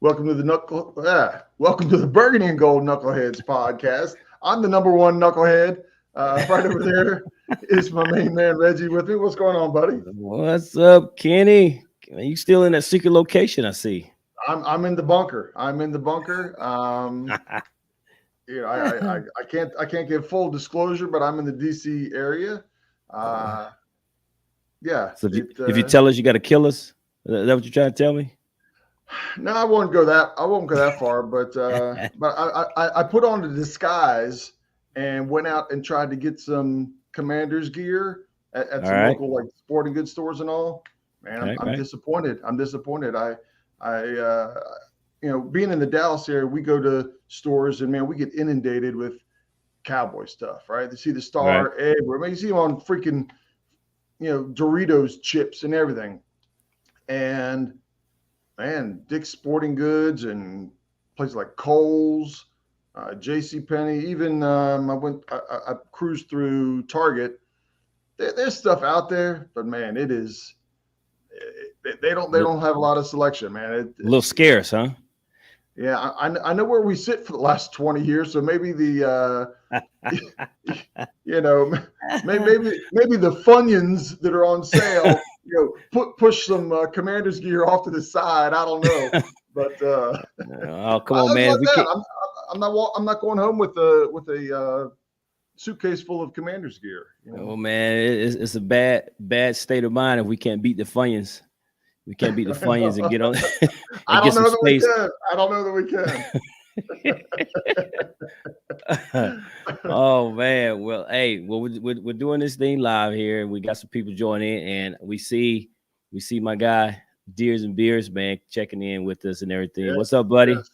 Welcome to welcome to the Burgundy and Gold Knuckleheads podcast. I'm the number one knucklehead. Right over there is my main man Reggie with me. What's going on, buddy? What's up, Kenny? You still in that secret location? I see. I'm in the bunker. I'm in the bunker. I can't give full disclosure, but I'm in the DC area. Yeah. So if you tell us you got to kill us, is that what you're trying to tell me? No, I won't go that far. But I put on a disguise and went out and tried to get some Commanders gear at some local like sporting goods stores and all. Man, I'm disappointed. I'm disappointed. Being in the Dallas area, we go to stores and man, we get inundated with cowboy stuff, right? You see the star everywhere. I mean, you see them on freaking, Doritos chips and everything. And man, Dick's Sporting Goods and places like Kohl's, JCPenney, even I cruised through Target. There's stuff out there, but man, it is. They don't have a lot of selection, man. A little scarce, huh? Yeah, I know where we sit for the last 20 years, so maybe the maybe the Funyuns that are on sale, push some Commanders gear off to the side. I don't know, but oh come on, man! I'm not going home with a suitcase full of Commanders gear. Oh man, it's a bad state of mind if we can't beat the Funyuns. We can't beat the Funyuns and get on. I don't know that we can. I don't know that we can. Oh man, well, hey, we're doing this thing live here, and we got some people joining in, and we see my guy Deers and Beers, man, checking in with us and everything. Yeah. What's up, buddy? Yes.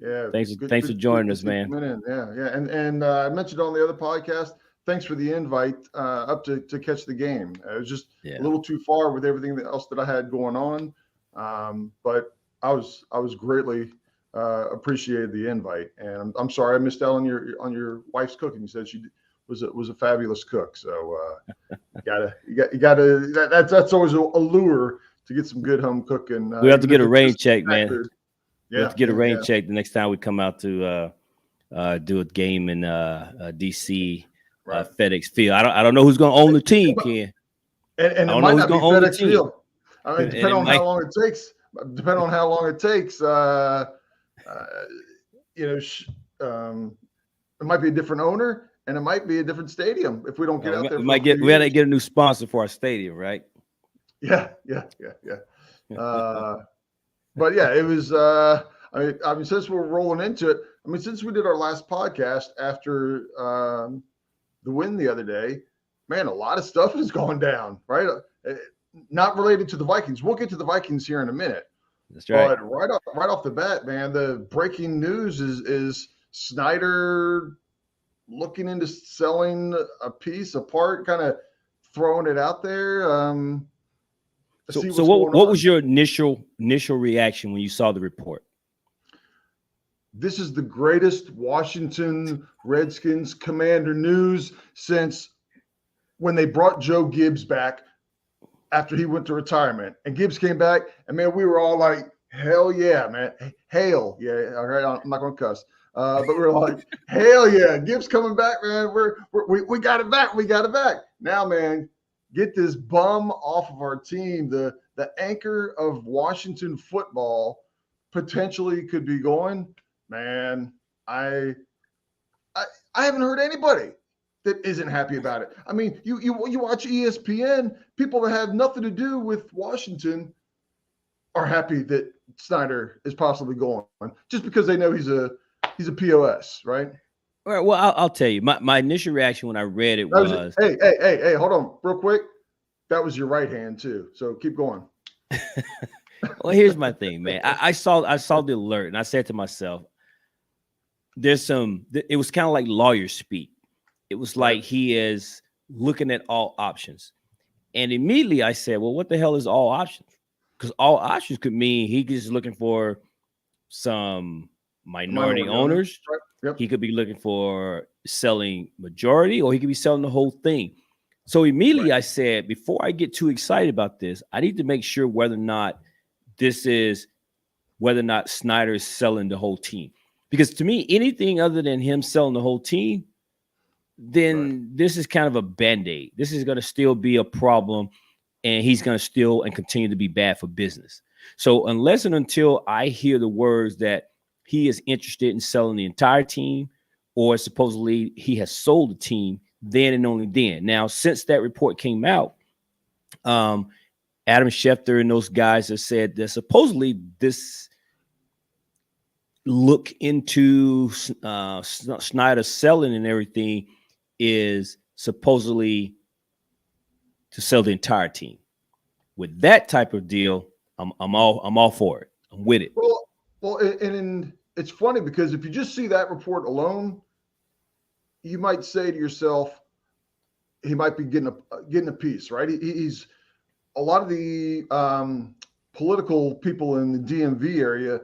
Yeah, thanks for joining us, man. Yeah, and I mentioned on the other podcast. Thanks for the invite up to catch the game. It was just a little too far with everything else that I had going on, but I was greatly appreciated the invite. And I'm sorry I missed out on your wife's cooking. You said she was a fabulous cook. So you gotta that's always a lure to get some good home cooking. We have to get a rain check, man. We have to get a rain check the next time we come out to do a game in DC. FedEx Field. I don't know who's going to own the team, Ken. And it might not be FedEx Field. I mean, depending on how long it takes. It might be a different owner, and it might be a different stadium if we don't get out there. We had to get a new sponsor for our stadium, right? Yeah. But yeah, it was. I mean, since we're rolling into it, since we did our last podcast after the win the other day, man, a lot of stuff is going down, right? Not related to the Vikings. We'll get to the Vikings here in a minute. That's right. But right off the bat, man, the breaking news is Snyder looking into selling a piece apart, kind of throwing it out there. So what was your initial reaction when you saw the report? This is the greatest Washington Redskins commander news since when they brought Joe Gibbs back after he went to retirement. And Gibbs came back, and man, we were all like, hell yeah, man. Hail. Yeah, all right, I'm not going to cuss. But we were like, hell yeah, Gibbs coming back, man. We got it back. We got it back. Now, man, get this bum off of our team. The anchor of Washington football potentially could be going. Man, I haven't heard anybody that isn't happy about it. I mean, you watch ESPN, people that have nothing to do with Washington are happy that Snyder is possibly going just because they know he's a POS, right? All right. Well, I'll tell you. My initial reaction when I read it was hey, hold on, real quick. That was your right hand too. So keep going. Well, here's my thing, man. I saw the alert and I said to myself, it was kind of like lawyer speak. It was like he is looking at all options. And immediately I said, well, what the hell is all options? Because all options could mean he is looking for some minority owners. Right. Yep. He could be looking for selling majority, or he could be selling the whole thing. So immediately I said, before I get too excited about this, I need to make sure whether or not this is whether or not Snyder is selling the whole team. Because to me, anything other than him selling the whole team, then this is kind of a Band-Aid. This is going to still be a problem, and he's going to still and continue to be bad for business. So unless and until I hear the words that he is interested in selling the entire team, or supposedly he has sold the team, then and only then. Now, since that report came out, Adam Schefter and those guys have said that supposedly this look into Snyder selling and everything is supposedly to sell the entire team. With that type of deal, I'm all for it. I'm with it. And it's funny because if you just see that report alone, you might say to yourself, he might be getting a piece, right? He's a lot of the political people in the DMV area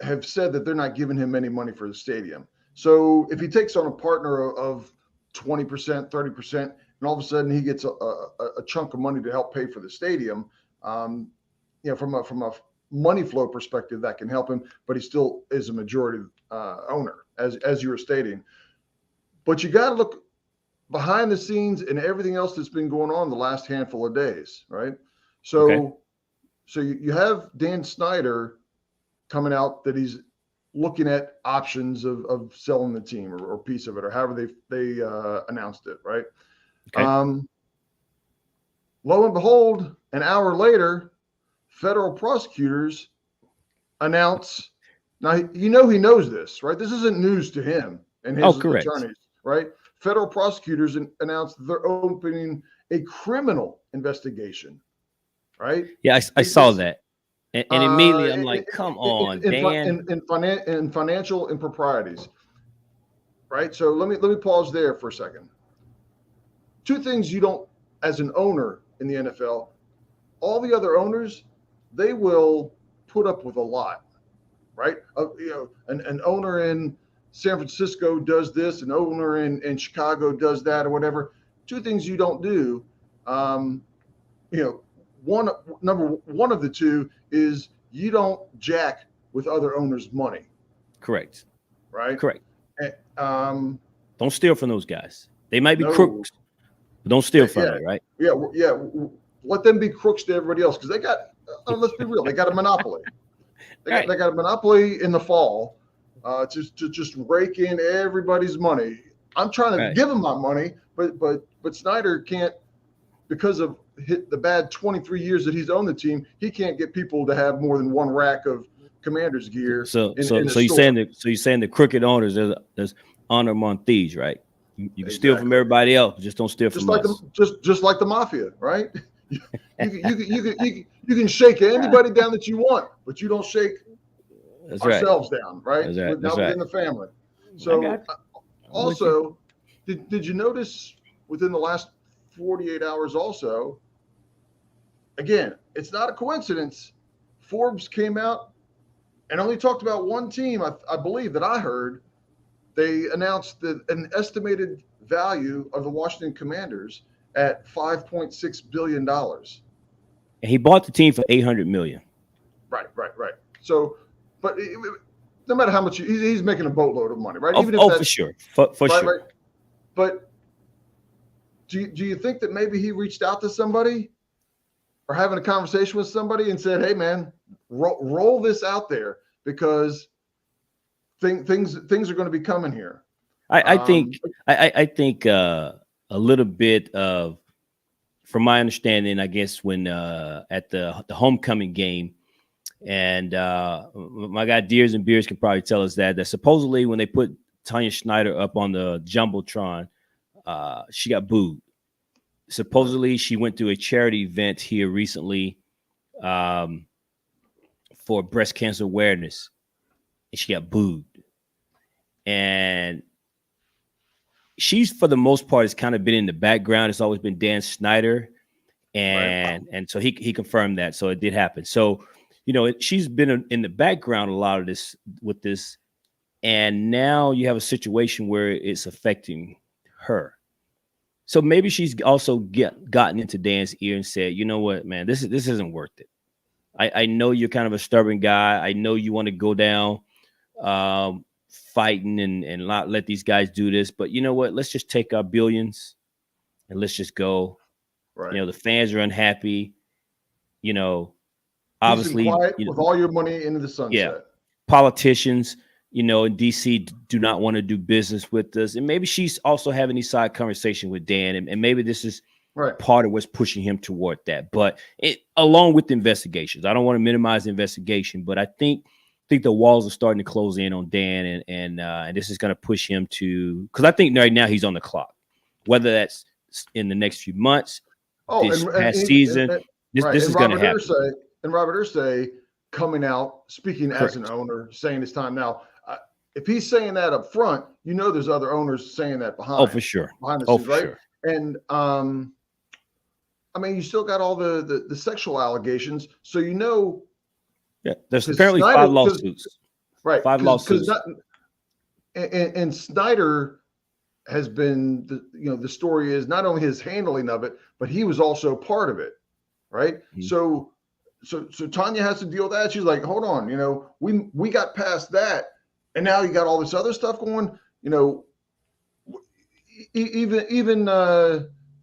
have said that they're not giving him any money for the stadium. So if he takes on a partner of 20%, 30%, and all of a sudden he gets a chunk of money to help pay for the stadium, from a money flow perspective, that can help him, but he still is a majority owner, as you were stating. But you got to look behind the scenes and everything else that's been going on the last handful of days, right? So you have Dan Snyder coming out that he's looking at options of selling the team or piece of it, or however they announced it, right? Okay. Lo and behold, an hour later, federal prosecutors announce. Now, he knows this, right? This isn't news to him and his attorneys, right? Federal prosecutors announced that they're opening a criminal investigation, right? Yeah, I saw that. And immediately I'm like, come on, Dan. In financial improprieties, right? So let me pause there for a second. Two things you don't, as an owner in the NFL, all the other owners, they will put up with a lot, right? An owner in San Francisco does this, an owner in Chicago does that, or whatever. Two things you don't do. Number one of the two is you don't jack with other owners' money. Correct. Right. Correct. Don't steal from those guys. They might be crooks, but don't steal from them, right? Yeah. Let them be crooks to everybody else, because they got. Let's be real. They got a monopoly. They got a monopoly in the fall. To just rake in everybody's money. I'm trying to give them my money, but Snyder can't, because of the bad 23 years that he's owned the team. He can't get people to have more than one rack of Commanders gear. So you're saying the crooked owners, there's honor among thieves, right? You can steal from everybody else, just don't steal from us. Just like the mafia, right? You can shake anybody down that you want, but you don't shake ourselves down, right? Without within the family. So also, did you notice within the last 48 hours also, again, it's not a coincidence, Forbes came out and only talked about one team, I believe, that I heard. They announced that an estimated value of the Washington Commanders at $5.6 billion. And he bought the team for $800 million. Right. So, but no matter how much, he's making a boatload of money, right? For sure. For sure. Right. But do you think that maybe he reached out to somebody or having a conversation with somebody and said, hey, man, roll this out there, because things are going to be coming here? I think a little bit of, from my understanding, I guess when at the homecoming game, and my guy Deers and Beers can probably tell us that supposedly when they put Tanya Schneider up on the Jumbotron, she got booed. Supposedly she went to a charity event here recently for breast cancer awareness, and she got booed. And she's, for the most part, has kind of been in the background. It's always been Dan Snyder, and so he confirmed that. So it did happen. So, she's been in the background a lot of this with this, and now you have a situation where it's affecting her. So maybe she's also gotten into Dan's ear and said, you know what, man, this isn't worth it. I know you're kind of a stubborn guy. I know you want to go down fighting and not let these guys do this. But you know what? Let's just take our billions and let's just go. Right. You know, the fans are unhappy. You know, Peace obviously, and quiet with all your money into the sunset. Yeah, politicians, you know, in DC do not want to do business with us. And maybe she's also having these side conversation with Dan. And maybe this is part of what's pushing him toward that. But along with the investigations, I don't want to minimize the investigation, but I think the walls are starting to close in on Dan, and this is going to push him to, because I think right now he's on the clock, whether that's in the next few months, this past season, this is going to happen. And Robert Irsay coming out, speaking as an owner, saying it's time now. If he's saying that up front, you know there's other owners saying that behind. Oh, for sure. Behind the scenes, right? Sure. And I mean, you still got all the sexual allegations, so you know. Yeah, there's apparently 5 lawsuits. Right, 5 lawsuits. And Snyder has been, the story is not only his handling of it, but he was also part of it, right? Mm-hmm. So Tanya has to deal with that. She's like, hold on, we got past that, and now you got all this other stuff going. Even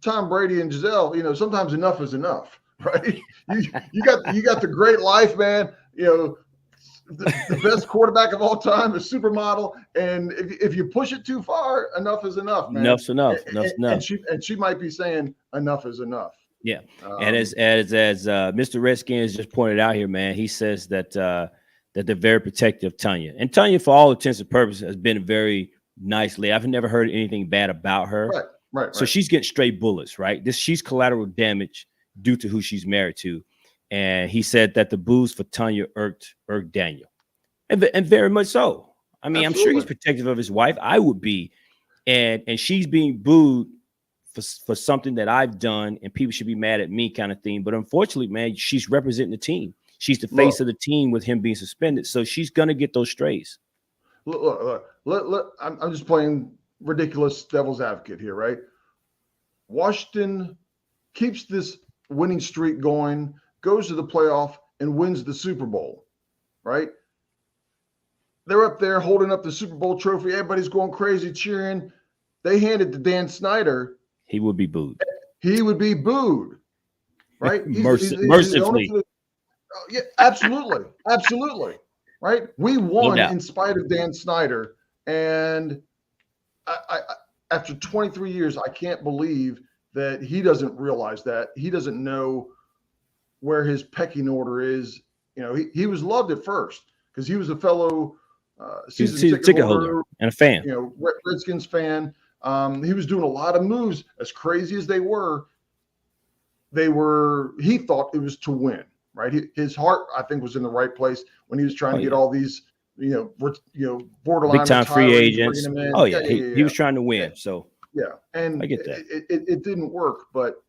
Tom Brady and Giselle, sometimes enough is enough, right? You got the great life, man. The best quarterback of all time, a supermodel, and if you push it too far, enough is enough, man. Enough's enough. Enough's enough. And she might be saying enough is enough. Yeah, and as Mr. Redskins just pointed out here, man, he says that they're very protective of Tanya, and Tanya, for all intents and purposes, has been very nice lady. I've never heard anything bad about her. Right. So she's getting straight bullets, right? She's collateral damage due to who she's married to, and he said that the boos for Tanya irked Daniel, and very much so. I mean, absolutely. I'm sure he's protective of his wife. I would be, and she's being booed for something that I've done, and people should be mad at me, kind of thing. But unfortunately, man, she's representing the team. She's the face of the team with him being suspended, so she's gonna get those strays. Look, I'm just playing ridiculous devil's advocate here, right? Washington keeps this winning streak going, goes to the playoff, and wins the Super Bowl, right? They're up there holding up the Super Bowl trophy. Everybody's going crazy cheering. They hand it to Dan Snyder. He would be booed. Right? Mercifully. Yeah, absolutely. Absolutely. Right? We won in spite of Dan Snyder. And I after 23 years, I can't believe that he doesn't realize that. He doesn't know where his pecking order is. He was loved at first because he was a fellow season ticket holder and a fan. Redskins fan. He was doing a lot of moves, as crazy as they were. He thought it was to win, right? His heart, I think, was in the right place when he was trying to get all these, borderline big time free agents. Oh yeah, he was trying to win. So and I get that. It didn't work, but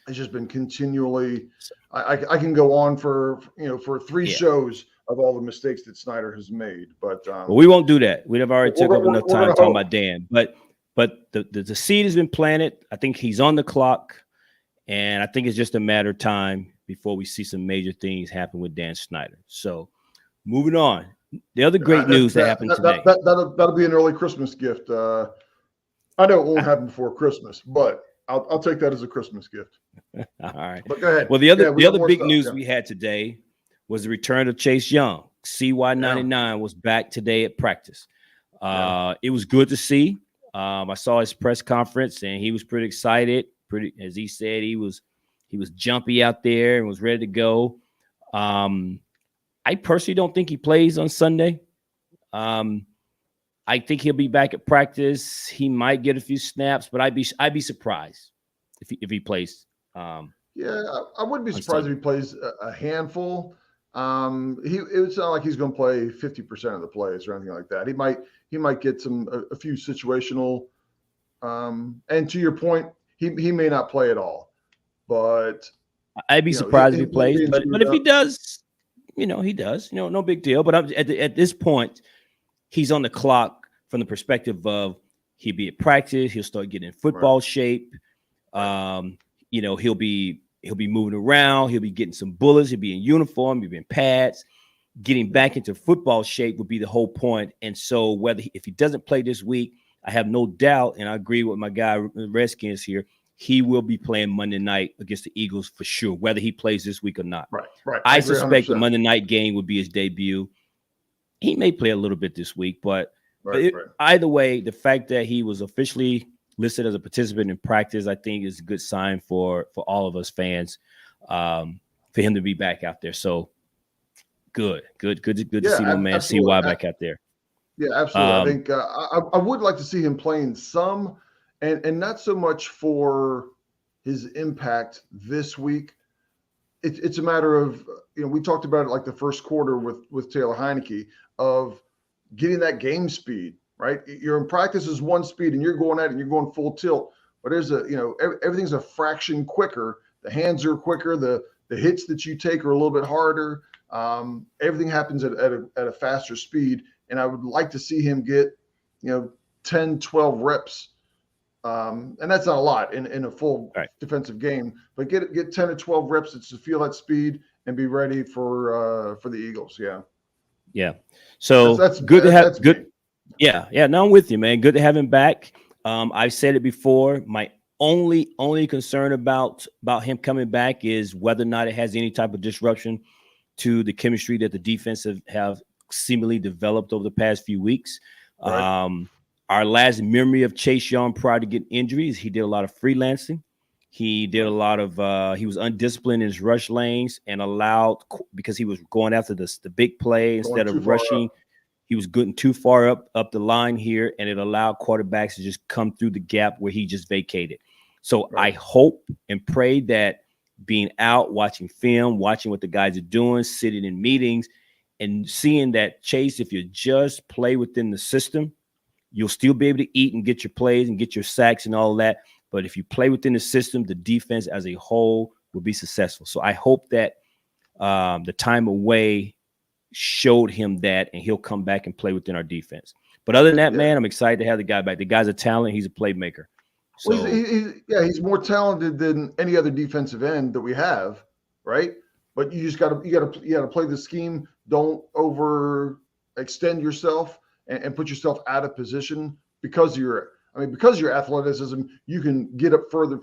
it's just been continually. I can go on for 3 shows of all the mistakes that Snyder has made, but we won't do that. We've already took up enough time talking about Dan. But the seed has been planted. I think he's on the clock, and I think it's just a matter of time before we see some major things happen with Dan Snyder. So, moving on. The other great news that happened today. That'll be an early Christmas gift. I know it won't happen before Christmas, but I'll take that as a Christmas gift. All right. But go ahead. Well, the other big news we had today was the return of Chase Young. CY99 was back today at practice. It was good to see. I saw his press conference, and he was pretty excited. As he said, he was jumpy out there and was ready to go. I personally don't think he plays on Sunday. I think he'll be back at practice. He might get a few snaps, but I'd be surprised if he plays. I wouldn't be surprised if he plays a handful. It would sound like he's going to play 50% of the plays or anything like that. He might get a few situational. And to your point, he may not play at all. But I'd be surprised if he plays. But if he does, he does. No big deal. But at this point, he's on the clock from the perspective of he'll be at practice. He'll start getting in football shape. He'll be He'll be moving around. He'll be getting some bullets. He'll be in uniform. He'll be in pads. Getting back into football shape would be the whole point. And so if he doesn't play this week, I have no doubt, and I agree with my guy Redskins here, he will be playing Monday night against the Eagles for sure, whether he plays this week or not. Right. I suspect the Monday night game would be his debut. He may play a little bit this week, but either way, the fact that he was officially listed as a participant in practice, I think is a good sign for all of us fans, for him to be back out there. So good to see my man CY back out there. Yeah, absolutely. I think I would like to see him playing some, and not so much for his impact this week. It's a matter of, we talked about it like the first quarter with Taylor Heineke, of getting that game speed, right? You're in practice is one speed and you're going at it and you're going full tilt, but there's everything's a fraction quicker. The hands are quicker. The hits that you take are a little bit harder. Everything happens at a faster speed. And I would like to see him get, 10, 12 reps. And that's not a lot in a full defensive game, but get 10 or 12 reps to feel that speed and be ready for the Eagles. Yeah. Yeah. So that's good to have good. Me. Yeah. No, I'm with you, man. Good to have him back. I've said it before. My only concern about him coming back is whether or not it has any type of disruption to the chemistry that the defense have seemingly developed over the past few weeks. Right. Our last memory of Chase Young prior to getting injuries, he did a lot of freelancing. He did a lot of he was undisciplined in his rush lanes and allowed, because he was going after the big play instead of rushing. He was getting too far up the line here, and it allowed quarterbacks to just come through the gap where he just vacated. So I hope and pray that being out, watching film, watching what the guys are doing, sitting in meetings, and seeing that, Chase, if you just play within the system, you'll still be able to eat and get your plays and get your sacks and all that. But if you play within the system, the defense as a whole will be successful. So I hope that the time away showed him that, and he'll come back and play within our defense. But other than that, man, I'm excited to have the guy back. The guy's a talent. He's a playmaker. So he's more talented than any other defensive end that we have, right? But you just got to play the scheme. Don't overextend yourself and put yourself out of position because your athleticism. You can get up further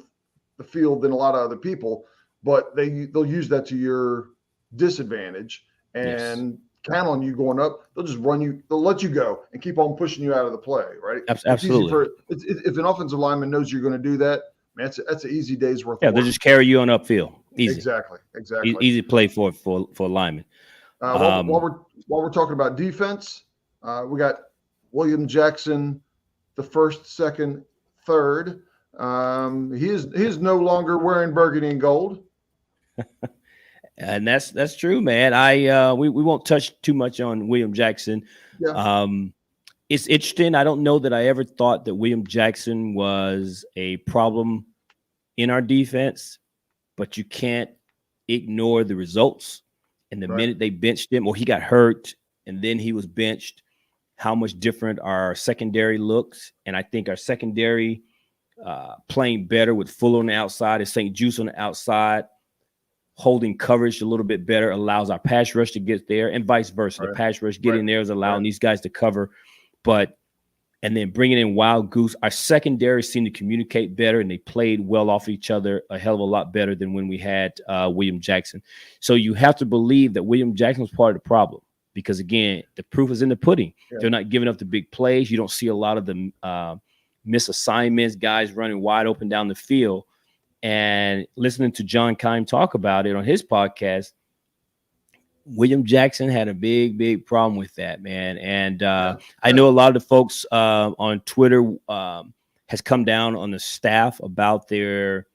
the field than a lot of other people, but they'll use that to your disadvantage and count on you going up. They'll just run you. They'll let you go and keep on pushing you out of the play, right? Absolutely. If an offensive lineman knows you're going to do that, man, that's an easy day's worth. Yeah, they'll just carry you on upfield. Easy. Exactly. Easy play for linemen. While we're talking about defense, we got William Jackson, the first, second, third. He is no longer wearing burgundy and gold. And that's true, man. We won't touch too much on William Jackson. Yeah. It's interesting. I don't know that I ever thought that William Jackson was a problem in our defense, but you can't ignore the results. And the minute they benched him, or he got hurt and then he was benched, how much different our secondary looks. And I think our secondary playing better with Fuller on the outside and St. Juice on the outside, holding coverage a little bit better, allows our pass rush to get there, and vice versa. The pass rush getting there is allowing these guys to cover. And then bringing in Wild Goose, our secondary seemed to communicate better, and they played well off each other a hell of a lot better than when we had William Jackson. So you have to believe that William Jackson was part of the problem because, again, the proof is in the pudding. Yeah. They're not giving up the big plays. You don't see a lot of the misassignments, guys running wide open down the field. And listening to John Keim talk about it on his podcast, William Jackson had a big problem with that, man. And I know a lot of the folks on Twitter has come down on the staff about their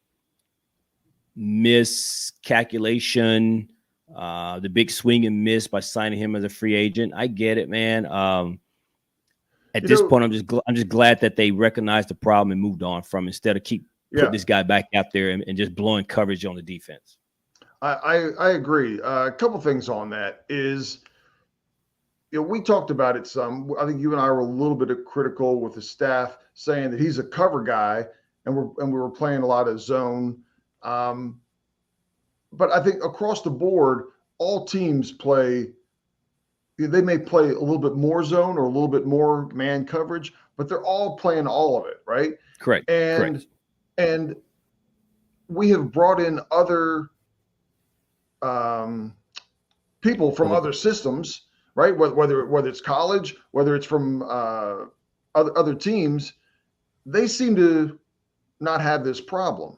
miscalculation, the big swing and miss by signing him as a free agent. I get it, man. At this point, I'm just glad that they recognized the problem and moved on from it, instead of put this guy back out there and just blowing coverage on the defense. I agree. A couple things on that is, we talked about it some. I think you and I were a little bit critical with the staff saying that he's a cover guy, and we were playing a lot of zone. but I think across the board, all teams play. They may play a little bit more zone or a little bit more man coverage, but they're all playing all of it, right? Correct. And we have brought in other people from other systems, right? Whether it's college, whether it's from other teams, they seem to not have this problem.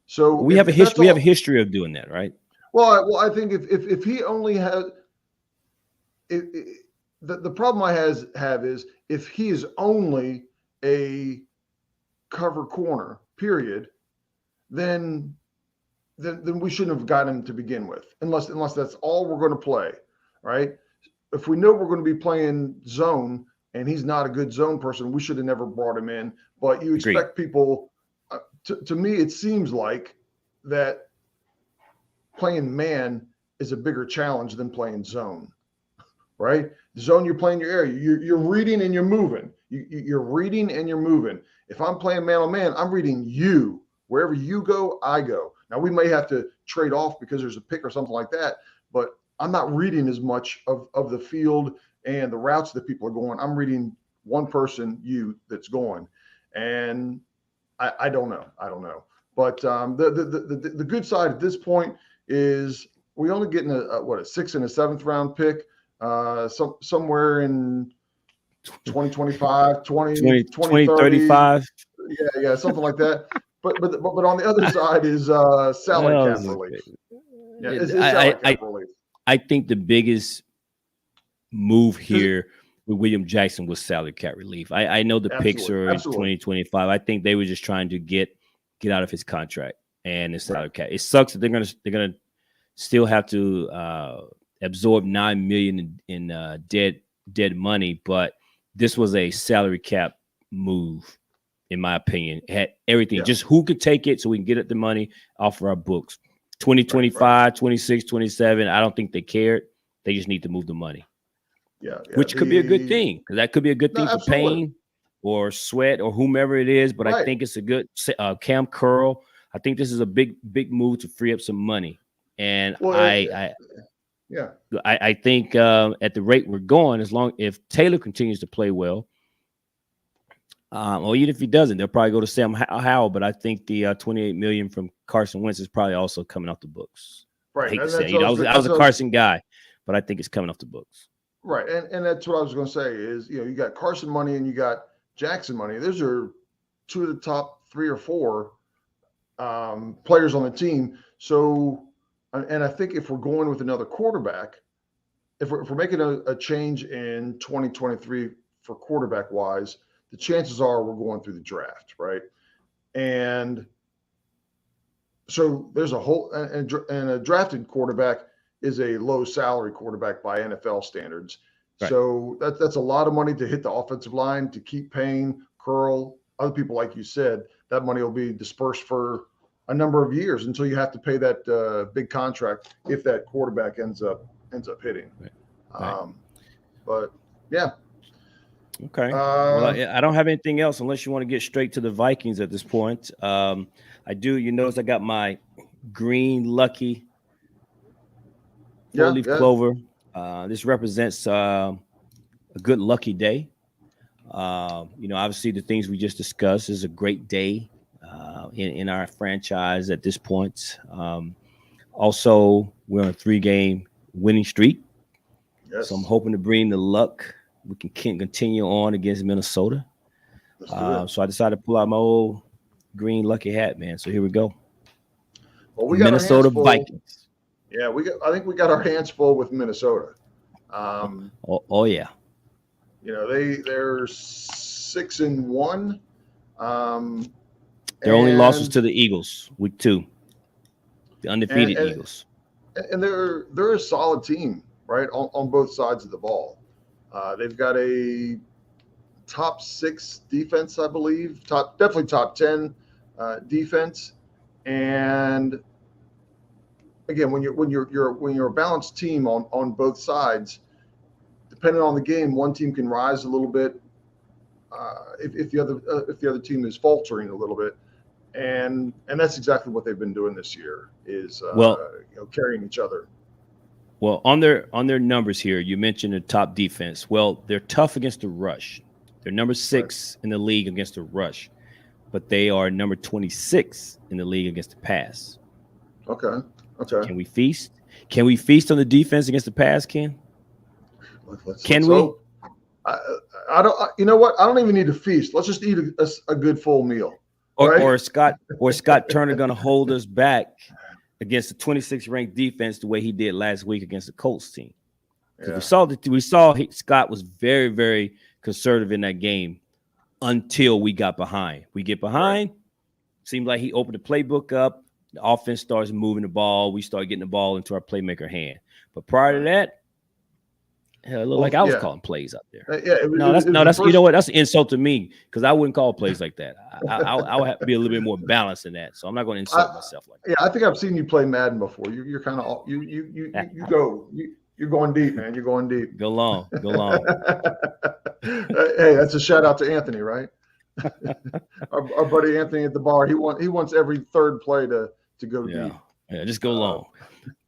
So we have a history. We have a history of doing that, right? Well, I think if he only has, the problem I have is if he is only a cover corner, period, then we shouldn't have gotten him to begin with, unless that's all we're going to play, right? If we know we're going to be playing zone and he's not a good zone person, we should have never brought him in. But you expect people. To me, it seems like that playing man is a bigger challenge than playing zone, right? Zone, you're playing your area. You're reading and you're moving. You're reading and you're moving. If I'm playing man on man, I'm reading you. Wherever you go, I go. Now, we may have to trade off because there's a pick or something like that, but I'm not reading as much of the field and the routes that people are going. I'm reading one person, you, that's going. And I don't know. But the good side at this point is we only getting a 6th and a 7th round pick, somewhere in 2025, 2035. Yeah, something like that. But on the other side is salary cap relief. Yeah, it's salary cap relief. I think the biggest move here with William Jackson was salary cap relief. I know the picks are in 2025. I think they were just trying to get out of his contract and his salary cap. It sucks that they're gonna still have to absorb $9 million in dead money, but this was a salary cap move, in my opinion. It had everything, just who could take it so we can get at the money off of our books. 2025, 26, 27. I don't think they cared. They just need to move the money. Yeah, which could be a good thing, because that could be a good thing for Payne or Sweat or whomever it is. But I think it's a good Cam Curl. I think this is a big move to free up some money. And I think at the rate we're going, if Taylor continues to play well, or even if he doesn't, they'll probably go to Sam Howell. But I think the $28 million from Carson Wentz is probably also coming off the books. Right. I hate to say, I was a Carson guy, but I think it's coming off the books. Right, and that's what I was going to say is, you got Carson money and you got Jackson money. Those are two of the top 3 or 4 players on the team. So, and I think if we're going with another quarterback, if we're making a change in 2023 for quarterback wise, the chances are we're going through the draft, right? And so there's a whole and a drafted quarterback is a low salary quarterback by NFL standards. Right. So that's a lot of money to hit the offensive line, to keep paying Curl, other people, like you said. That money will be dispersed for a number of years until you have to pay that big contract if that quarterback ends up hitting. Right. But yeah. Okay. Well, I don't have anything else unless you want to get straight to the Vikings at this point. I do. You notice I got my green lucky four-leaf clover. This represents a good lucky day. Obviously the things we just discussed is a great day in our franchise at this point. Also, we're on a 3-game winning streak. Yes. So I'm hoping to bring the luck. We can continue on against Minnesota. So I decided to pull out my old green lucky hat, man. So here we go. Well, we got Minnesota Vikings. Yeah, I think we got our hands full with Minnesota. Oh yeah. They're 6-1. Their only losses to the Eagles, week 2. The undefeated Eagles. And they're a solid team, right? On both sides of the ball. They've got a top 6 defense, I believe. Definitely top 10 defense. And again, when you're a balanced team on both sides, depending on the game, one team can rise a little bit if the other team is faltering a little bit, and that's exactly what they've been doing this year is carrying each other. Well, on their numbers here, you mentioned the top defense. Well, they're tough against the rush. They're number 6 in the league against the rush, but they are number 26 in the league against the pass. Okay. Can we feast? Can we feast on the defense against the pass, Ken? Let's hope. I don't. You know what? I don't even need to feast. Let's just eat a good full meal. Or Scott Turner going to hold us back against the 26th ranked defense the way he did last week against the Colts team. Yeah. We saw Scott was very, very conservative in that game until we got behind. We get behind. Seemed like he opened the playbook up. The offense starts moving the ball. We start getting the ball into our playmaker hand. But prior to that, it looked like I was calling plays out there. That's you know what? That's an insult to me because I wouldn't call plays like that. I would have to be a little bit more balanced than that. So I'm not going to insult myself like that. Yeah, I think I've seen you play Madden before. You're kind of you're going deep, man. You're going deep. Go long. Hey, that's a shout out to Anthony, right? our buddy Anthony at the bar. He wants every third play to go deep. Yeah, just go long.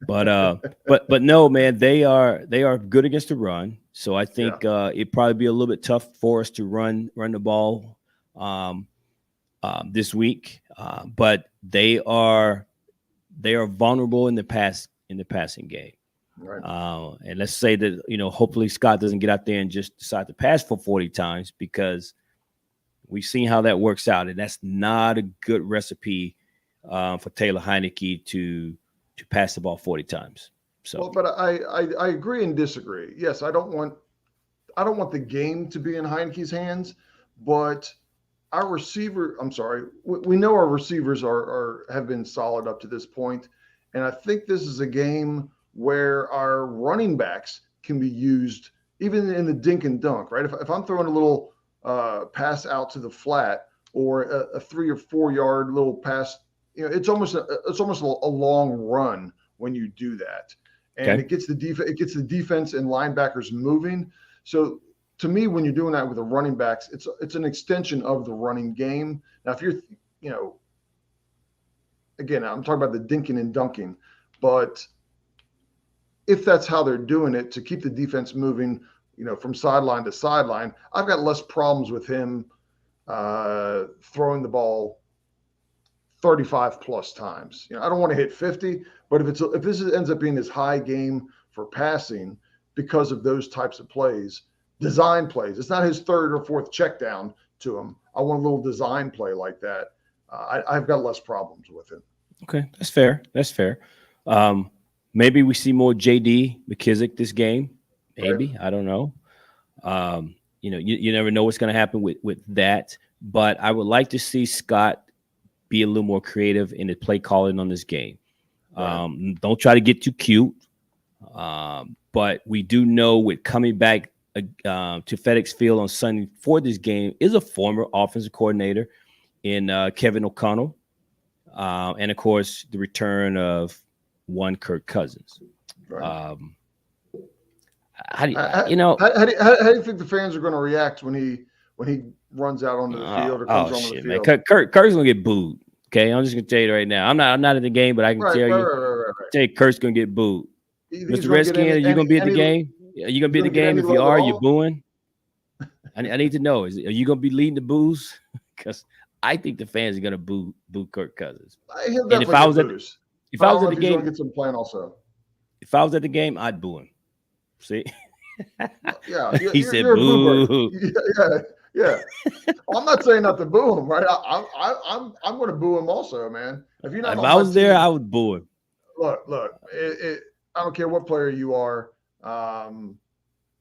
But no, man, they are good against the run. So I think it'd probably be a little bit tough for us to run the ball this week. But they are vulnerable in the passing game. Right. And let's say that hopefully Scott doesn't get out there and just decide to pass for 40 times because we've seen how that works out, and that's not a good recipe for Taylor Heineke to pass the ball 40 times. So, well, but I agree and disagree. Yes, I don't want the game to be in Heineke's hands, but we know our receivers have been solid up to this point, and I think this is a game where our running backs can be used even in the dink and dunk, right? If I'm throwing a little pass out to the flat or a 3 or 4 yard little pass, it's almost a long run when you do that, and it gets the defense and linebackers moving. So to me, when you're doing that with the running backs, it's an extension of the running game. Now, if you're, again, I'm talking about the dinking and dunking, but if that's how they're doing it to keep the defense moving, from sideline to sideline, I've got less problems with him throwing the ball 35 plus times. I don't want to hit 50, but if this ends up being his high game for passing because of those types of plays, design plays, it's not his third or fourth check down to him. I want a little design play like that. I've got less problems with it. Okay, that's fair. Maybe we see more J.D. McKissick this game. Maybe. Right. I don't know. You never know what's going to happen with that. But I would like to see Scott be a little more creative in the play calling on this game. Right. Don't try to get too cute. But we do know with coming back to FedEx Field on Sunday for this game is a former offensive coordinator in Kevin O'Connell. And, of course, the return of one Kirk Cousins. Right. How do you think the fans are going to react when he runs out onto the field or comes on the field? Man. Kirk's going to get booed. Okay, I'm just going to tell you right now. I'm not at the game, but I can tell you, tell you, Kirk's going to get booed. Mr. Redskin, are you going to be at the game? Are you going to be at the game? If you are, you're booing. I need to know: are you going to be leading the boos? Because I think the fans are going to boo Kirk Cousins. And if I was at the game, get some playing also. If I was at the game, I'd boo him. See? Yeah, he said boo. Yeah. Well, I'm not saying not to boo him, right? I'm going to boo him also, man. If I was there, I would boo him. Look. I don't care what player you are. John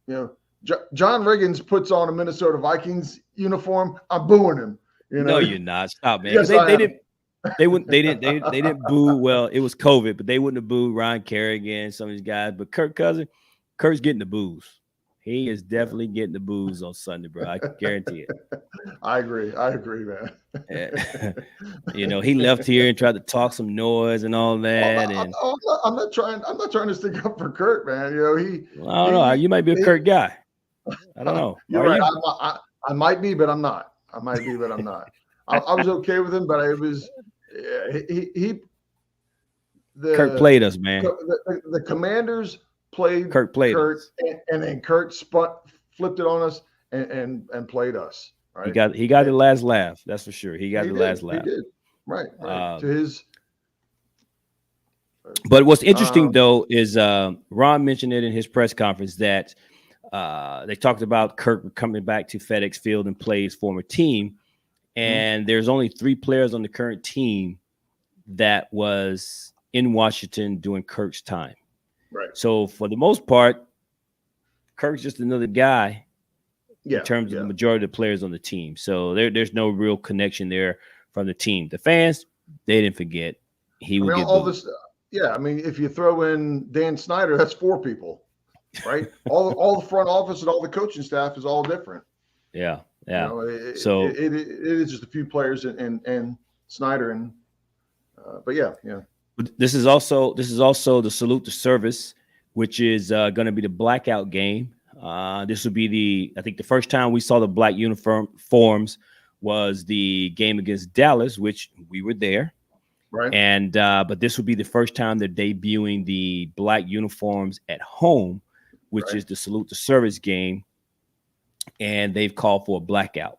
Riggins puts on a Minnesota Vikings uniform. I'm booing him. No, you're not. Stop, man. Yes, they didn't. They didn't boo. Well, it was COVID, but they wouldn't have booed Ryan Kerrigan, some of these guys. But Kirk's getting the boos. He is definitely getting the boos on Sunday, bro. I can guarantee it. I agree, man. He left here and tried to talk some noise and all that. I'm not trying to stick up for Kirk, man. I don't know. You might be a Kirk guy. I don't know. You're right. I might be, but I'm not. I was okay with him, but it was he Kirk played us, man. the Commanders played Kirk played Kurt, us. and then Kurt flipped it on us and played us. Right? He got the last laugh. That's for sure. He got the last laugh. He did. Right. To his. But what's interesting though is Ron mentioned it in his press conference that they talked about Kirk coming back to FedEx Field and play his former team, and there's only 3 players on the current team that was in Washington during Kirk's time. Right. So for the most part, Kirk's just another guy in terms of the majority of the players on the team. So there's no real connection there from the team. The fans, they didn't forget. He would get all this. Yeah, I mean, if you throw in Dan Snyder, that's 4 people, right? all the front office and all the coaching staff is all different. Yeah. You know, it is just a few players and Snyder and but yeah. This is also the salute to service, which is going to be the blackout game. This will be I think the first time we saw the black uniforms was the game against Dallas, which we were there. Right. And but this will be the first time they're debuting the black uniforms at home, which is the salute to service game. And they've called for a blackout.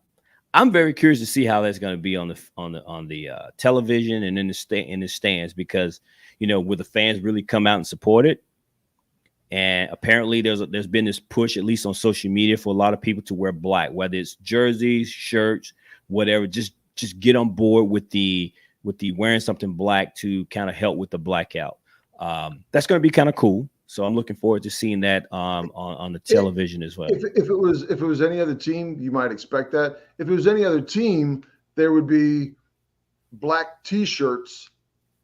I'm very curious to see how that's going to be on the television and in the stands, because will the fans really come out and support it? And apparently there's been this push, at least on social media, for a lot of people to wear black, whether it's jerseys, shirts, whatever. Just get on board with the wearing something black to kind of help with the blackout. That's going to be kind of cool. So I'm looking forward to seeing that on the television as well. If it was any other team, you might expect that. If it was any other team, there would be black T-shirts,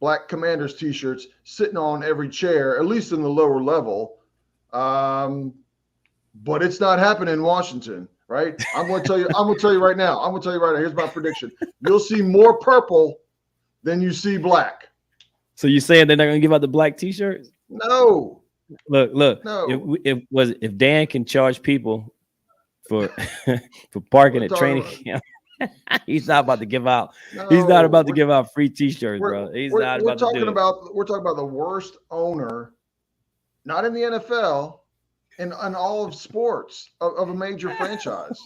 black Commanders T-shirts sitting on every chair, at least in the lower level. But it's not happening in Washington, right? I'm going to tell you right now. Here's my prediction. You'll see more purple than you see black. So you're saying they're not going to give out the black T-shirts? No. Look. No. If Dan can charge people for parking at training camp, he's not about to give out. No, he's not about to give out free T-shirts, bro. We're talking about the worst owner, not in the NFL, in all of sports of a major franchise.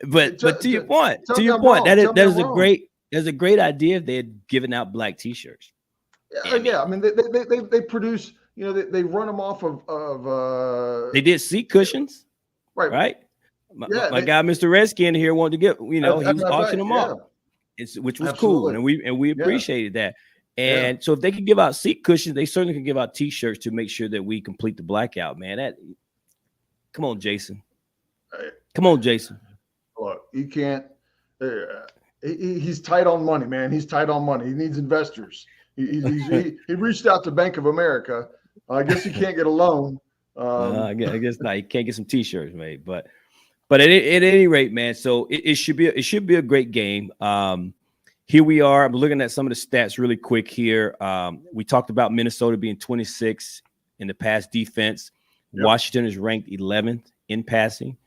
But to your point, that's a great idea if they had given out black T-shirts. Yeah. I mean, they produce. They run them off of. They did seat cushions, right? My guy, Mr. Redskin here, wanted to get. He was auctioning them off, which was cool, and we appreciated that. And so, if they could give out seat cushions, they certainly can give out T-shirts to make sure that we complete the blackout. Man, come on, Jason. Look, you can't. He's tight on money, man. He's tight on money. He needs investors. He reached out to Bank of America. I guess he can't get a loan. I guess not. He can't get some T-shirts made, but at any rate, man. So it should be a great game. Here we are. I'm looking at some of the stats really quick here. We talked about Minnesota being 26 in the pass defense. Yep. Washington is ranked 11th in passing.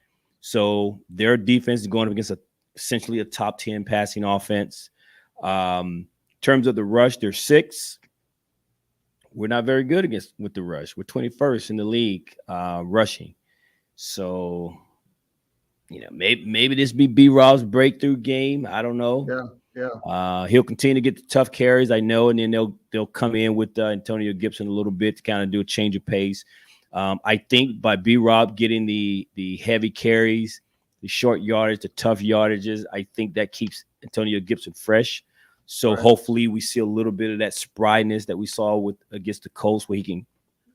So their defense is going up against essentially a top 10 passing offense. In terms of the rush, they're 6th. We're not very good with the rush. We're 21st in the league rushing. So, maybe this be B-Rob's breakthrough game. I don't know. Yeah. He'll continue to get the tough carries, I know, and then they'll come in with Antonio Gibson a little bit to kind of do a change of pace. I think by B-Rob getting the heavy carries, the short yardage, the tough yardages, I think that keeps Antonio Gibson fresh. So hopefully we see a little bit of that spryness that we saw against the Colts, where he can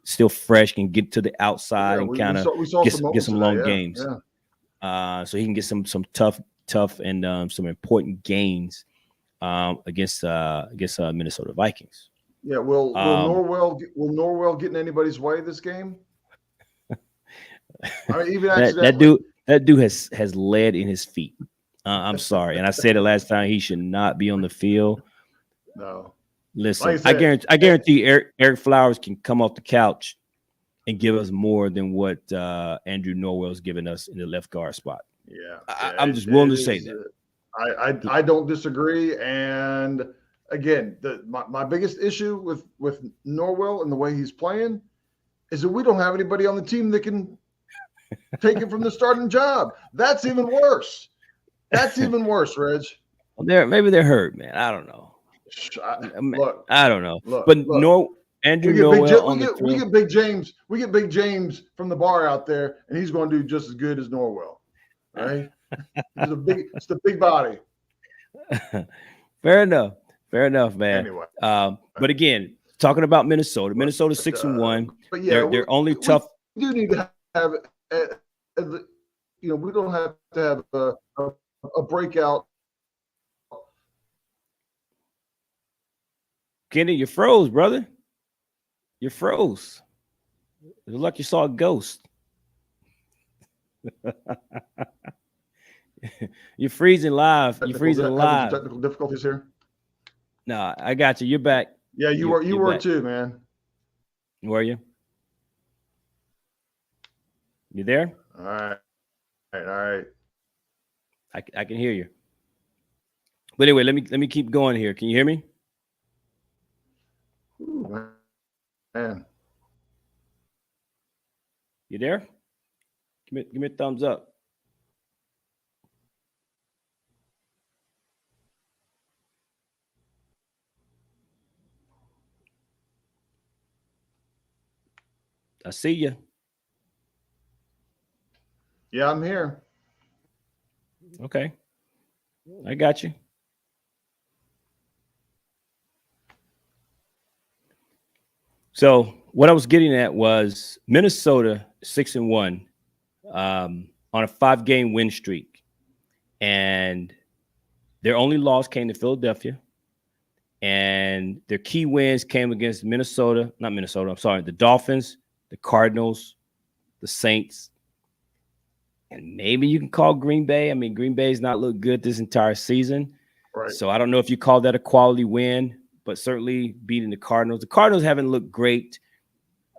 still fresh, can get to the outside and kind of get some long games. Yeah. So he can get some tough and some important gains against Minnesota Vikings. Yeah. Will Norwell get in anybody's way this game? I mean, even that dude has lead in his feet. I'm sorry, and I said it last time. He should not be on the field. No. Listen, like I guarantee Eric Flowers can come off the couch and give us more than what Andrew Norwell's given us in the left guard spot. Yeah. I'm just willing to say that. I don't disagree. And again, my biggest issue with Norwell and the way he's playing is that we don't have anybody on the team that can take it from the starting job. That's even worse. That's even worse, Reg. Well, maybe they're hurt, man. I don't know. Look, I don't know. look, But look. Andrew Noel on the we get Big James. We get Big James from the bar out there, and he's going to do just as good as Norwell. Right? It's the big body. Fair enough, man. Anyway, but again, talking about Minnesota, 6-1. But yeah, they're only tough. We do need to have, we don't have to have a breakout. Kenny, you froze, brother. You froze. It looked like you saw a ghost. You're freezing live. You're freezing live. Technical difficulties here. No, I got you. You're back. Yeah, you were back too, man. Were you? You there? All right. I can hear you. But anyway, let me keep going here. Can you hear me? Ooh, man. You there? Give me a thumbs up. I see you. Yeah, I'm here. Okay. I got you. So what I was getting at was Minnesota 6-1 on a 5-game win streak. And their only loss came to Philadelphia. And their key wins came against the Dolphins, the Cardinals, the Saints, and maybe you can call Green Bay. I mean, Green Bay's not looked good this entire season. Right. So I don't know if you call that a quality win, but certainly beating the Cardinals. The Cardinals haven't looked great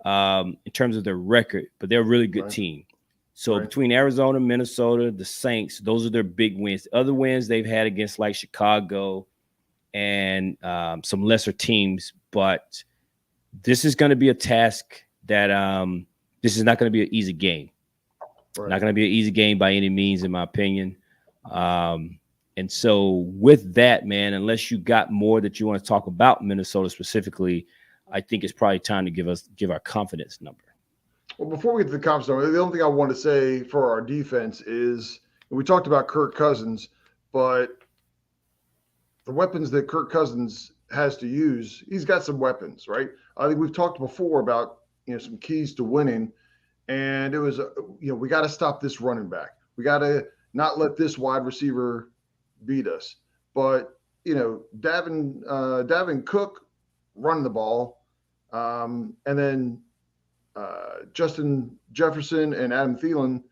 in terms of their record, but they're a really good team. So between Arizona, Minnesota, the Saints, those are their big wins. The other wins they've had against like Chicago and some lesser teams, but this is going to be a task that this is not going to be an easy game. Not going to be an easy game by any means, in my opinion. And so with that, man, unless you got more that you want to talk about Minnesota specifically, I think it's probably time to give our confidence number. Well, before we get to the confidence number, the only thing I want to say for our defense is we talked about Kirk Cousins, but the weapons that Kirk Cousins has to use, he's got some weapons, right? I think we've talked before about some keys to winning. And it was, we got to stop this running back. We got to not let this wide receiver beat us. But, Davin Cook run the ball. And then Justin Jefferson and Adam Thielen,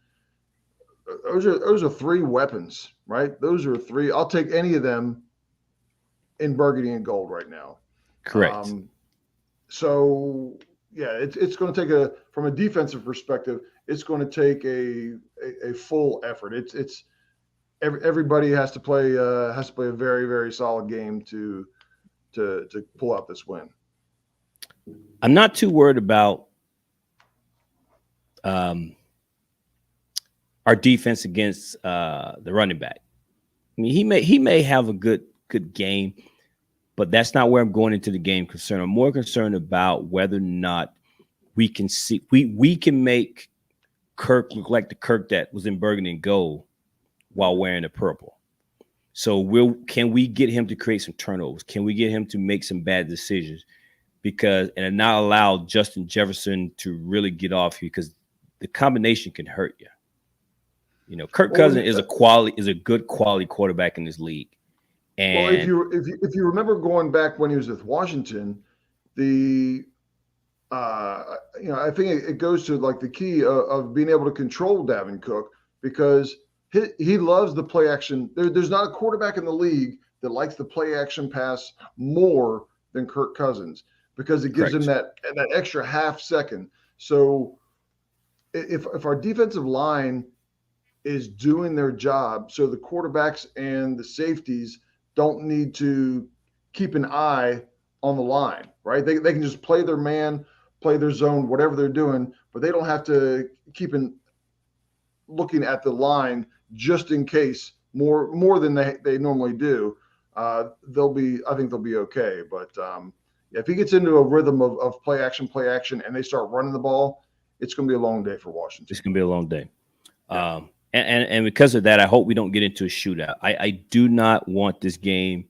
those are 3 weapons, right? Those are 3. I'll take any of them in burgundy and gold right now. Correct. So yeah, it's going to take from a defensive perspective, it's going to take a full effort. It's everybody has to play a very, very solid game to pull out this win. I'm not too worried about our defense against the running back. I mean, he may have a good game, but that's not where I'm going into the game concerned. I'm more concerned about whether or not we can see we can make Kirk look like the Kirk that was in burgundy and gold while wearing the purple. So can we get him to create some turnovers? Can we get him to make some bad decisions? And not allow Justin Jefferson to really get off here, because the combination can hurt you. Kirk Cousins is a good quality quarterback in this league. And if you remember going back when he was with Washington, I think it goes to like the key of being able to control Davin Cook, because he loves the play action. There's not a quarterback in the league that likes the play action pass more than Kirk Cousins, because it gives him that extra half second. So if our defensive line is doing their job. So the quarterbacks and the safeties don't need to keep an eye on the line, right? They can just play their man, play their zone, whatever they're doing, but they don't have to keep looking at the line just in case more than they normally do. I think they'll be okay. But if he gets into a rhythm of play action, and they start running the ball, it's going to be a long day for Washington. It's going to be a long day. Yeah. And because of that, I hope we don't get into a shootout. I do not want this game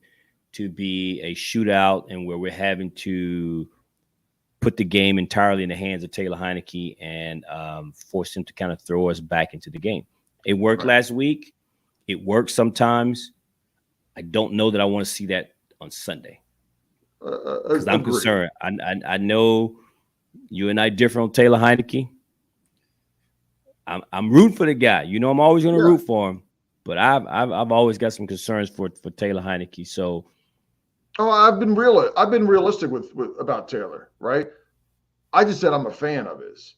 to be a shootout and where we're having to put the game entirely in the hands of Taylor Heineke and force him to kind of throw us back into the game. It worked last week. It works sometimes. I don't know that I want to see that on Sunday because I'm concerned. I know you and I differ on Taylor Heineke. I'm rooting for the guy. You know, I'm always going to root for him, but I've always got some concerns for Taylor Heineke. So, I've been realistic with about Taylor, right? I just said I'm a fan of his,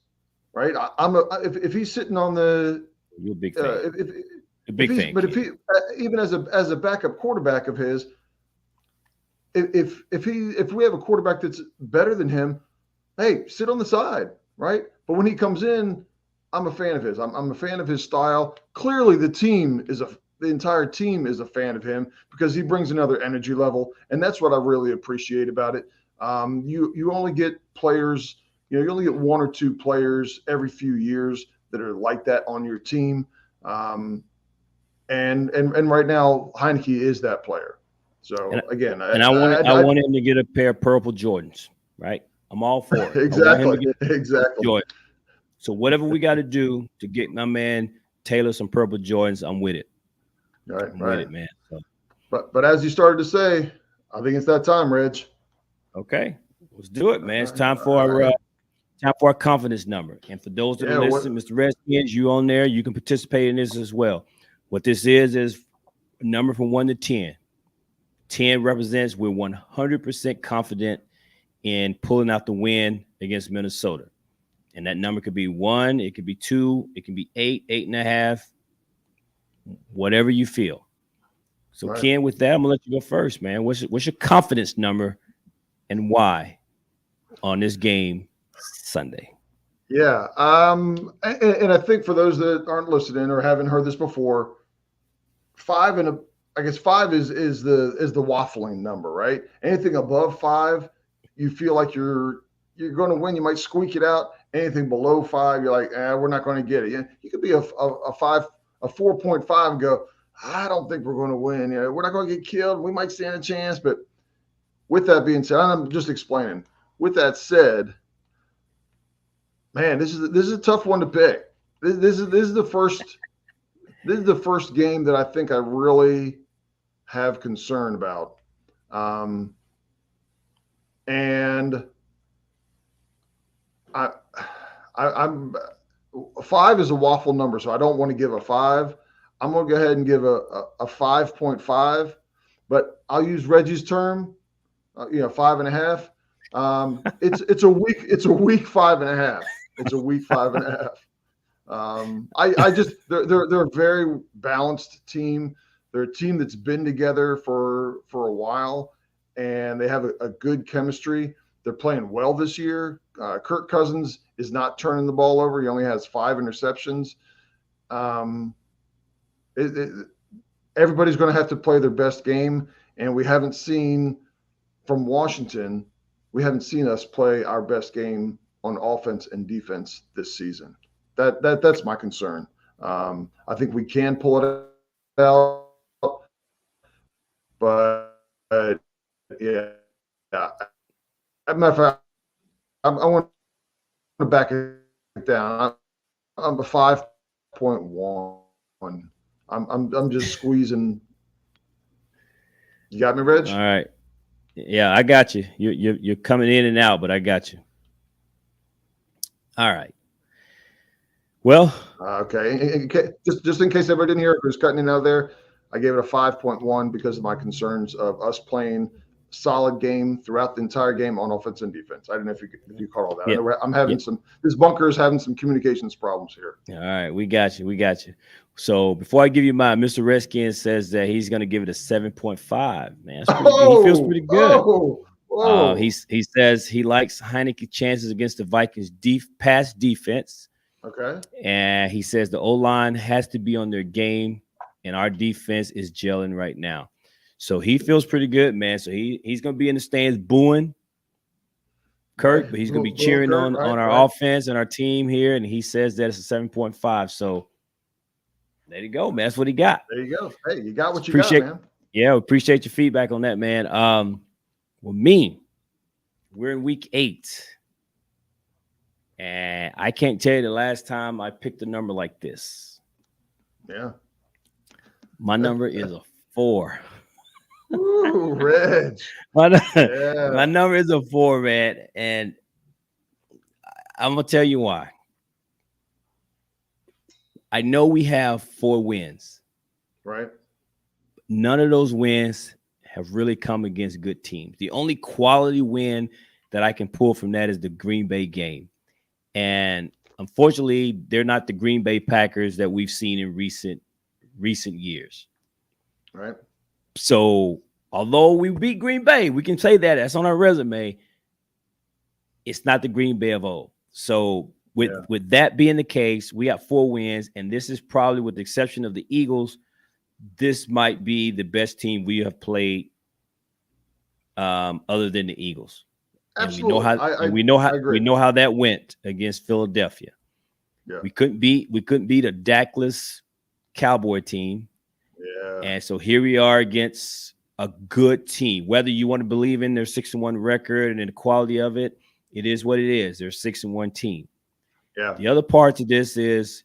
right? If he's sitting on the, you're a big fan. But if he even as a backup quarterback of his, if we have a quarterback that's better than him, hey, sit on the side, right? But when he comes in, I'm a fan of his. I'm a fan of his style. Clearly, the entire team is a fan of him because he brings another energy level, and that's what I really appreciate about it. You only get players, you only get one or two players every few years that are like that on your team, and right now Heineke is that player. So again, I want him to get a pair of purple Jordans, right? I'm all for it. Exactly. So whatever we got to do to get my man Taylor some purple Jordans, I'm with it. Right. With it, man. So. But as you started to say, I think it's that time, Reg. Okay, let's do it, man. It's time for our confidence number. And for those that are listening, Mr. Redskins, you on there, you can participate in this as well. What this is a number from 1 to 10. 10 represents we're 100% confident in pulling out the win against Minnesota. And that number could be 1, it could be 2, it can be 8, 8.5, whatever you feel. So, Ken, with that, I'm gonna let you go first, man. What's your confidence number and why on this game Sunday? Yeah, and I think for those that aren't listening or haven't heard this before, 5 is the waffling number, right? Anything above 5, you feel like you're going to win. You might squeak it out. Anything below 5, you're like, we're not going to get it. You could be a 4.5 and go, I don't think we're going to win. We're not going to get killed. We might stand a chance. But with that being said, I'm just explaining. With that said, man, this is a tough one to pick. This is the first game that I think I really have concern about. And I'm 5 is a waffle number, so I don't want to give a 5. I'm going to go ahead and give a 5.5, but I'll use Reggie's term, 5.5. It's a weak 5.5. It's a weak 5.5. They're a very balanced team. They're a team that's been together for a while, and they have a good chemistry. They're playing well this year. Kirk Cousins is not turning the ball over. He only has 5 interceptions. Everybody's going to have to play their best game, and we haven't seen from Washington. We haven't seen us play our best game on offense and defense this season. That's my concern. I think we can pull it out, but yeah. As a matter of fact, I want to back it down. I'm a 5.1. I'm just squeezing. You got me, Reg? All right. Yeah, I got you. You're coming in and out, but I got you. All right. Well, okay. Just in case everybody didn't hear it, was cutting in out there. I gave it a 5.1 because of my concerns of us playing solid game throughout the entire game on offense and defense. I don't know if you caught all that. Yeah. I know I'm having this bunker is having some communications problems here. All right, we got you. So before I give you mine, Mr. Redskin says that he's going to give it a 7.5. Man, that's pretty good. He feels pretty good. He says he likes Heineke's chances against the Vikings pass defense. Okay. And he says the O-line has to be on their game, and our defense is gelling right now. So he feels pretty good, man. So he's going to be in the stands booing Kirk, right. But he's going to be cheering on our offense and our team here, and he says that it's a 7.5. So there you go, man. That's what he got. There you go. Hey, you got what you got, man. Yeah, appreciate your feedback on that, man. We're in week 8. And I can't tell you the last time I picked a number like this. Yeah. My number is a 4. Ooh, Reg. My number is a 4, man. And I'm going to tell you why. I know we have 4 wins. Right. None of those wins have really come against good teams. The only quality win that I can pull from that is the Green Bay game. And unfortunately, they're not the Green Bay Packers that we've seen in recent years. Right. So although we beat Green Bay, we can say that that's on our resume. It's not the Green Bay of old. So with that being the case, we got 4 wins, and this is probably, with the exception of the Eagles, this might be the best team we have played other than the Eagles. Absolutely. We know how that went against Philadelphia. Yeah. We couldn't beat a Dakless Cowboy team. Yeah. And so here we are against a good team. Whether you want to believe in their 6-1 record and the quality of it, it is what it is. They're a 6-1 team. Yeah. The other part to this is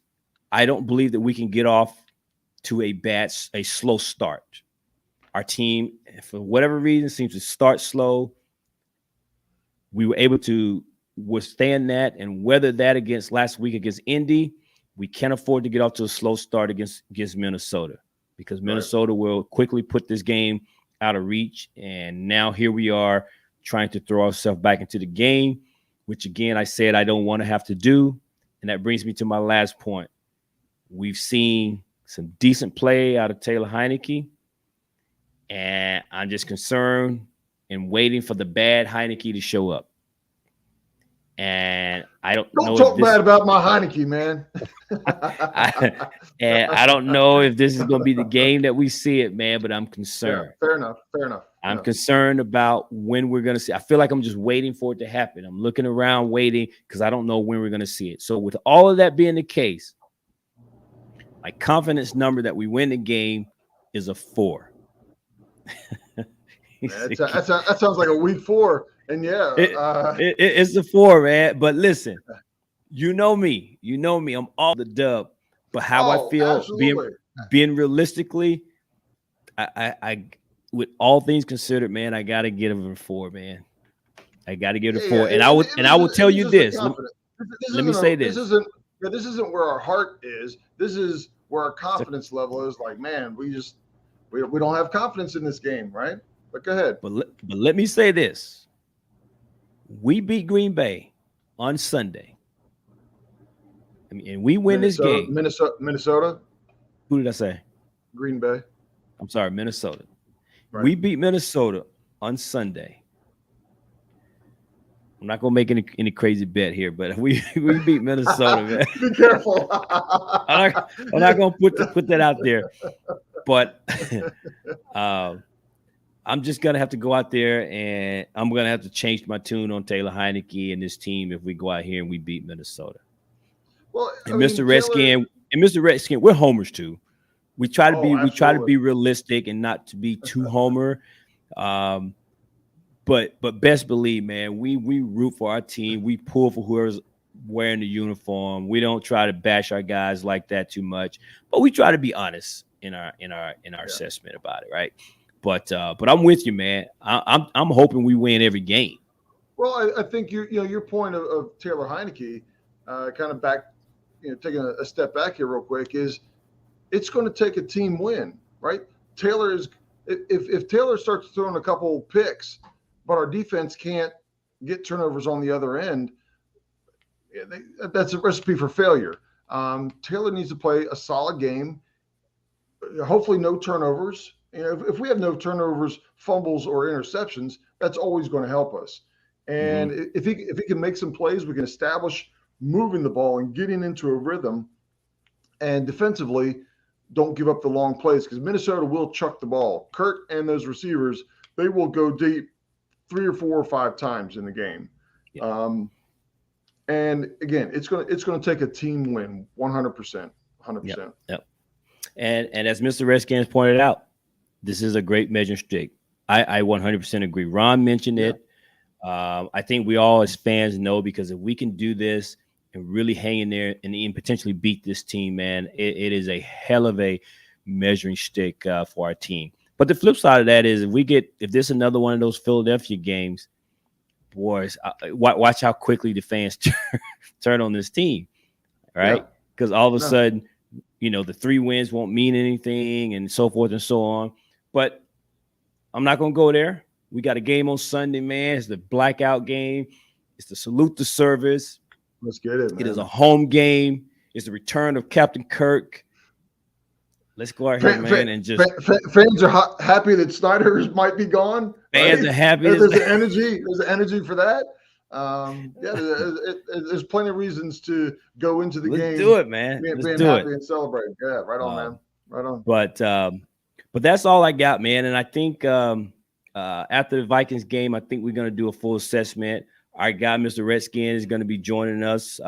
I don't believe that we can get off to a slow start. Our team, for whatever reason, seems to start slow. We were able to withstand that and weather that against last week against Indy. We can't afford to get off to a slow start against Minnesota, because Minnesota will quickly put this game out of reach. And now here we are trying to throw ourselves back into the game, which, again, I said I don't want to have to do. And that brings me to my last point. We've seen some decent play out of Taylor Heineke, and I'm just concerned and waiting for the bad Heineke to show up. And I don't talk bad about my Heineke, man. I don't know if this is going to be the game that we see it, man, but I'm concerned. Yeah, fair enough. I'm concerned about when we're going to see. I feel like I'm just waiting for it to happen. I'm looking around waiting because I don't know when we're going to see it. So with all of that being the case, my confidence number that we win the game is a 4. That sounds like a week 4. And it's a 4, man. But listen, you know me. I'm all the dub. But how I feel being realistically, I with all things considered, man, I gotta give it a 4, man. I gotta give it a 4. And I will tell you this. Let me say this. This isn't where our heart is. This is where our confidence level is. Like, man, we don't have confidence in this game, right? But go ahead. But let me say this. We beat Green Bay on Sunday. And we win this game. Minnesota? Who did I say? Green Bay. I'm sorry, Minnesota. Right. We beat Minnesota on Sunday. I'm not gonna make any crazy bet here, but we beat Minnesota, man. Be careful. I'm not gonna put that out there, but I'm just gonna have to go out there and I'm gonna have to change my tune on Taylor Heineke and this team if we go out here and we beat Minnesota. Well, Mr. Redskin, we're homers too. We try to be realistic and not to be too homer. But best believe, man, we root for our team. We pull for whoever's wearing the uniform. We don't try to bash our guys like that too much, but we try to be honest in our assessment about it, right? But I'm with you, man. I'm hoping we win every game. Well, I think your point of Taylor Heineke, kind of back, taking a step back here real quick, is it's going to take a team win, right? Taylor is if Taylor starts throwing a couple picks, but our defense can't get turnovers on the other end, that's a recipe for failure. Taylor needs to play a solid game. Hopefully, no turnovers. If we have no turnovers, fumbles, or interceptions, that's always going to help us. And if he can make some plays, we can establish moving the ball and getting into a rhythm. And defensively, don't give up the long plays because Minnesota will chuck the ball. Kurt and those receivers, they will go deep 3 or 4 or 5 times in the game. Yeah. And again, it's going to take a team win, 100%. Yep. And as Mr. Redskins pointed out, this is a great measuring stick. I 100% agree. Ron mentioned it. I think we all as fans know, because if we can do this and really hang in there and even potentially beat this team, man, it is a hell of a measuring stick for our team. But the flip side of that is if this is another one of those Philadelphia games, boys, watch how quickly the fans turn on this team, right? Because all of a sudden, the 3 wins won't mean anything and so forth and so on. But I'm not going to go there. We got a game on Sunday, man. It's the blackout game. It's the salute to service. Let's get it, man. It is a home game. It's the return of Captain Kirk. Let's go out here, man, and just fans are happy that Snyder might be gone. Fans are happy. There's an energy. There's an energy for that. There's plenty of reasons to go into the game. Let's do it, man. Being happy and celebrating. Yeah, right on, man. Right on. But that's all I got, man. And I think after the Vikings game, I think we're going to do a full assessment. Our guy, Mr. Redskin, is going to be joining us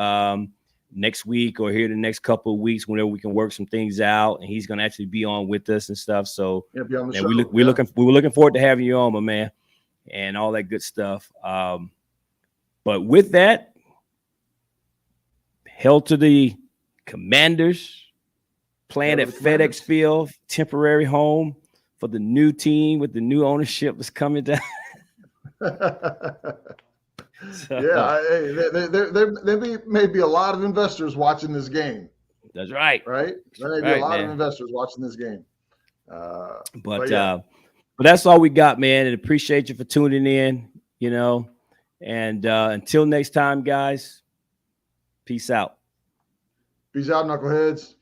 next week or here the next couple of weeks, whenever we can work some things out, and he's going to actually be on with us and stuff. So be on the show. We were looking forward to having you on, my man, and all that good stuff. But with that, held to the Commanders, playing at FedEx Field, temporary home for the new team with the new ownership that's coming down. There may be a lot of investors watching this game. That's right. Right? There may be a lot of investors watching this game. But that's all we got, man. And appreciate you for tuning in, And until next time, guys, peace out. Peace out, knuckleheads.